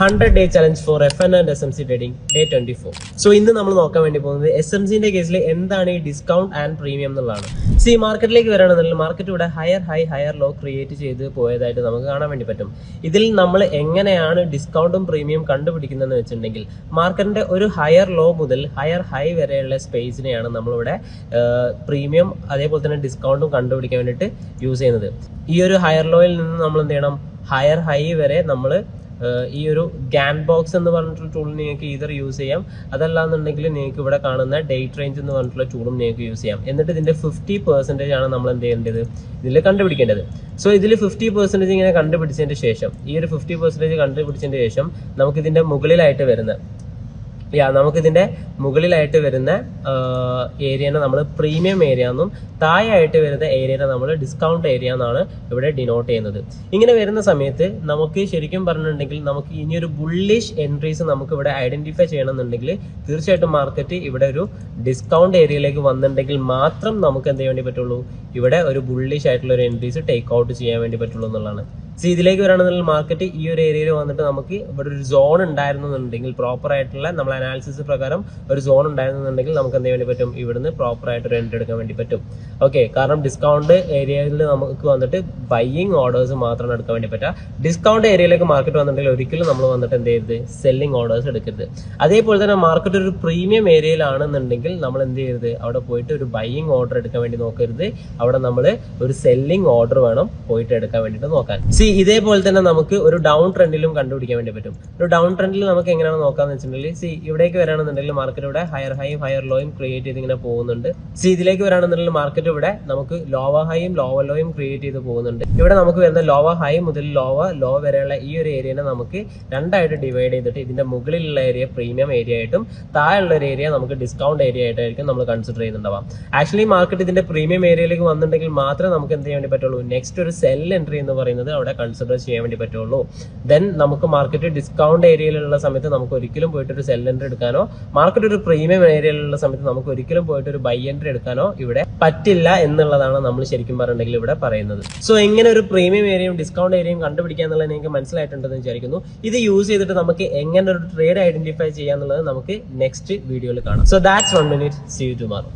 100-day challenge for FN and SMC trading day 24. So ഇന്ന് നമ്മൾ നോക്കാൻ വേണ്ടി പോകുന്നത് SMCന്റെ കേസിൽ എന്താണ് ഈ ഡിസ്കൗണ്ട് ആൻഡ് പ്രീമിയം എന്നുള്ളതാണ്. സി മാർക്കറ്റിലേക്ക് വരാണെന്നുണ്ടെങ്കിൽ മാർക്കറ്റ് ഇവിടെ higher high higher low create ചെയ്ത് പോയതായിട്ട് നമുക്ക് കാണാൻ വേണ്ടി പറ്റും. ഇതിൽ നമ്മൾ എങ്ങനെയാണ് ഡിസ്കൗണ്ടും പ്രീമിയം കണ്ടുപിടിക്കുന്നതെന്ന് വെച്ചിട്ടുണ്ടെങ്കിൽ മാർക്കറ്റിന്റെ ഒരു ഹയർ ലോ മുതൽ ഹയർ ഹൈ വരെയുള്ള സ്പേസിനെയാണ് നമ്മളിവിടെ പ്രീമിയം അതേപോലെ തന്നെ ഡിസ്കൗണ്ടും കണ്ടുപിടിക്കാൻ വേണ്ടിയിട്ട് യൂസ് ചെയ്യുന്നത്. ഈ ഒരു ഹയർ ലോയിൽ നിന്ന് നമ്മൾ എന്ത് ചെയ്യണം, ഹയർ ഹൈ വരെ നമ്മൾ ഈ ഒരു ഗാൻ ബോക്സ് എന്ന് പറഞ്ഞിട്ടുള്ള ടൂൾ നിങ്ങൾക്ക് ഇതർ യൂസ് ചെയ്യാം, അതല്ലാന്നുണ്ടെങ്കിൽ നിങ്ങൾക്ക് ഇവിടെ കാണുന്ന ഡേറ്റ് റേഞ്ച് എന്ന് പറഞ്ഞിട്ടുള്ള ടൂളും നിങ്ങൾക്ക് യൂസ് ചെയ്യാം. എന്നിട്ട് ഇതിന്റെ 50% ആണ് നമ്മൾ എന്ത് ചെയ്യേണ്ടത്, ഇതിൽ കണ്ടുപിടിക്കേണ്ടത്. സോ ഇതിൽ 50% ഇങ്ങനെ കണ്ടുപിടിച്ചതിന് ശേഷം, ഈ ഒരു 50% കണ്ടുപിടിച്ചതിന് ശേഷം നമുക്കിതിന്റെ മുകളിലായിട്ട് വരുന്ന ഏരിയനെ നമ്മൾ പ്രീമിയം ഏരിയ എന്നും താഴെയായിട്ട് വരുന്ന ഏരിയനെ നമ്മൾ ഡിസ്കൗണ്ട് ഏരിയ എന്നാണ് ഇവിടെ ഡിനോട്ട് ചെയ്യുന്നത്. ഇങ്ങനെ വരുന്ന സമയത്ത് നമുക്ക് ശരിക്കും പറഞ്ഞിട്ടുണ്ടെങ്കിൽ നമുക്ക് ഇനിയൊരു ബുള്ളിഷ് എൻട്രീസ് നമുക്ക് ഇവിടെ ഐഡന്റിഫൈ ചെയ്യണമെന്നുണ്ടെങ്കിൽ തീർച്ചയായിട്ടും മാർക്കറ്റ് ഇവിടെ ഒരു ഡിസ്കൗണ്ട് ഏരിയയിലേക്ക് വന്നിട്ടുണ്ടെങ്കിൽ മാത്രം നമുക്ക് എന്ത് ചെയ്യാൻ വേണ്ടി പറ്റുള്ളൂ, ഇവിടെ ഒരു ബുള്ളിഷ് ആയിട്ടുള്ള ഒരു എൻട്രീസ് ടേക്ക് ഔട്ട് ചെയ്യാൻ വേണ്ടി പറ്റുള്ളൂ എന്നുള്ളതാണ്. സോ ഇതിലേക്ക് വരാണെന്നുണ്ടെങ്കിൽ മാർക്കറ്റ് ഈ ഒരു ഏരിയയിൽ വന്നിട്ട് നമുക്ക് ഇവിടെ ഒരു സോൺ ഉണ്ടായിരുന്നുണ്ടെങ്കിൽ, പ്രോപ്പർ ആയിട്ടുള്ള നമ്മൾ അനാലിസിസ് പ്രകാരം ഒരു സോൺ ഉണ്ടായിരുന്നുണ്ടെങ്കിൽ നമുക്ക് എന്ത് ചെയ്യാൻ വേണ്ടി പറ്റും, ഇവിടുന്ന് പ്രോപ്പർ ആയിട്ട് ഒരു എൻട്രി എടുക്കാൻ വേണ്ടി പറ്റും. ഓക്കെ, കാരണം ഡിസ്കൗണ്ട് ഏരിയയിൽ നമുക്ക് വന്നിട്ട് ബൈയിങ് ഓർഡേഴ്സ് മാത്രമാണ് എടുക്കാൻ വേണ്ടി പറ്റുക. ഡിസ്കൗണ്ട് ഏരിയയിലേക്ക് മാർക്കറ്റ് വന്നിട്ടുണ്ടെങ്കിൽ ഒരിക്കലും നമ്മൾ വന്നിട്ട് എന്ത് ചെയ്യരുത്, സെല്ലിംഗ് ഓർഡേഴ്സ് എടുക്കരുത്. അതേപോലെ തന്നെ മാർക്കറ്റ് ഒരു പ്രീമിയം ഏരിയയിലാണെന്നുണ്ടെങ്കിൽ നമ്മൾ എന്ത് ചെയ്യരുത്, അവിടെ പോയിട്ട് ഒരു ബൈയിങ് ഓർഡർ എടുക്കാൻ വേണ്ടി നോക്കരുത്. അവിടെ നമ്മൾ ഒരു സെല്ലിംഗ് ഓർഡർ വേണം പോയിട്ട് എടുക്കാൻ വേണ്ടിയിട്ട് നോക്കാൻ. ഇതേപോലെ തന്നെ നമുക്ക് ഒരു ഡൗൺ ട്രെൻഡിലും കണ്ടുപിടിക്കാൻ വേണ്ടി പറ്റും. ഒരു ഡൗൺ ട്രെൻഡിൽ നമുക്ക് എങ്ങനെയാണ് നോക്കാന്ന് വെച്ചിട്ടുണ്ടെങ്കിൽ, ഇവിടേക്ക് വരാണെന്നുണ്ടെങ്കിൽ മാർക്കറ്റ് ഇവിടെ ഹയർ ഹൈയും ഹയർ ലോയും ക്രിയേറ്റ് ചെയ്ത് ഇങ്ങനെ പോകുന്നുണ്ട്. ഇതിലേക്ക് വരാണെന്നുണ്ടെങ്കിൽ മാർക്കറ്റ് ഇവിടെ നമുക്ക് ലോവർ ഹൈയും ലോവർ ലോയും ക്രിയേറ്റ് ചെയ്ത് പോകുന്നുണ്ട്. ഇവിടെ നമുക്ക് വരുന്ന ലോവർ ഹൈ മുതൽ ലോ വരെയുള്ള ഈ ഒരു ഏരിയനെ നമുക്ക് രണ്ടായിട്ട് ഡിവൈഡ് ചെയ്തിട്ട് ഇതിന്റെ മുകളിലുള്ള ഏരിയ പ്രീമിയം ഏരിയ ആയിട്ടും താഴെയുള്ള ഒരു ഏരിയ നമുക്ക് ഡിസ്കൗണ്ട് ഏരിയ ആയിട്ടായിരിക്കും നമ്മൾ കൺസിഡർ ചെയ്യുന്നുണ്ടാവാം. ആക്ച്വലി മാർക്കറ്റ് ഇതിന്റെ പ്രീമിയം ഏരിയയിലേക്ക് വന്നിട്ടുണ്ടെങ്കിൽ മാത്രമേ നമുക്ക് എന്ത് ചെയ്യാൻ വേണ്ടി പറ്റുള്ളൂ, നെക്സ്റ്റ് ഒരു സെൽ എൻട്രി എന്ന് പറയുന്നത് അവിടെ കൺസിഡർ ചെയ്യാൻ വേണ്ടി പറ്റുള്ളൂ. ദെൻ നമുക്ക് മാർക്കറ്റ് ഡിസ്കൗണ്ട് ഏരിയയിലുള്ള സമയത്ത് നമുക്ക് ഒരിക്കലും പോയിട്ട് ഒരു സെൽ എൻട്രി എടുക്കാനോ, മാർക്കറ്റ് ഒരു പ്രീമിയം ഏരിയയിലുള്ള സമയത്ത് നമുക്ക് ഒരിക്കലും പോയിട്ട് ഒരു ബൈ എൻട്രി എടുക്കാനോ ഇവിടെ പറ്റില്ല എന്നുള്ളതാണ് നമ്മൾ ശരിക്കും പറഞ്ഞിട്ടുണ്ടെങ്കിൽ ഇവിടെ പറയുന്നത്. സോ എങ്ങനെ ഒരു പ്രീമിയം ഏരിയയും ഡിസ്കൗണ്ട് ഏരിയയും കണ്ടുപിടിക്കുക എന്നുള്ളത് നിങ്ങൾക്ക് മനസ്സിലായിട്ടുണ്ടെന്ന് വിചാരിക്കുന്നു. ഇത് യൂസ് ചെയ്തിട്ട് നമുക്ക് എങ്ങനെ ഒരു ട്രേഡ് ഐഡന്റിഫൈ ചെയ്യാന്നുള്ളത് നമുക്ക് നെക്സ്റ്റ് വീഡിയോയിൽ കാണാം. So that's 1 minute. See you tomorrow.